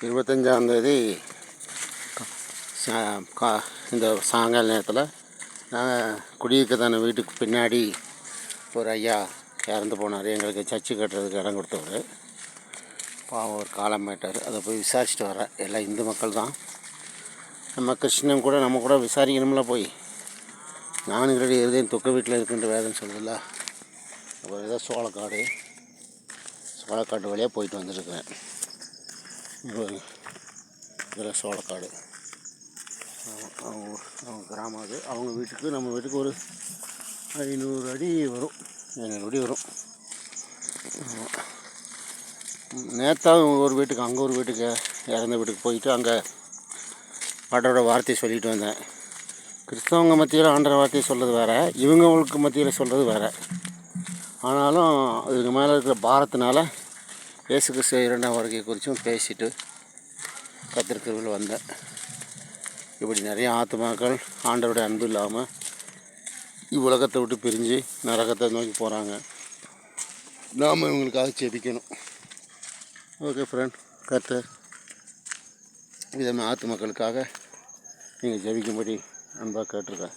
25ஆந்தேதி இந்த சாயங்கால நேரத்தில் நாங்கள் குடியிருக்கதான வீட்டுக்கு பின்னாடி ஒரு ஐயா இறந்து போனார். எங்களுக்கு சர்ச்சு கட்டுறதுக்கு இடம் கொடுத்தவர். பாவம் ஒரு காலமாயிட்டார். அதை போய் விசாரிச்சுட்டு வரேன். எல்லாம் இந்து மக்கள் தான். நம்ம கிறிஸ்டினம் கூட நம்ம கூட விசாரிக்கணும்ல. போய் நானும் ரெடி எதையும் தொக்க வீட்டில் இருக்குன்ற வேதனை சொல்லுதில்ல. அப்புறம் ஏதோ சோளக்காடு வழியாக போயிட்டு வந்துருக்குறேன். இதில் சோளக்காடு அவங்க கிராமம். அது அவங்க வீட்டுக்கு நம்ம வீட்டுக்கு ஒரு 500 அடி வரும், 500 அடி வரும். நேற்றாவும் ஒரு வீட்டுக்கு அங்கே ஒரு வீட்டுக்கு இறந்த வீட்டுக்கு போயிட்டு அங்கே ஆண்டோட வார்த்தையை சொல்லிட்டு வந்தேன். கிறிஸ்தவங்க மத்தியில் ஆண்டோட வார்த்தையை சொல்கிறது வேறு, இவங்களுக்கு மத்தியில் சொல்கிறது வேறு. ஆனாலும் அதுக்கு மேலே இருக்கிற பாரத்தினால இயேசு கிறிஸ்து 2ஆம் வருகை குறித்தும் பேசிட்டு கத்திருக்கிறவர்கள் வந்தேன். இப்படி நிறைய ஆத்துமாக்கள் ஆண்டவருடைய அன்பு இல்லாமல் இவ்வுலகத்தை விட்டு பிரிஞ்சு நரகத்தை நோக்கி போகிறாங்க. நாம் இவங்களுக்காக ஜெபிக்கணும். ஓகே ஃப்ரெண்ட், கர்த்தர் விதமான ஆத்துமாக்களுக்காக நீங்கள் ஜெபிக்கும்படி அன்பாக கேட்டிருக்கேன்.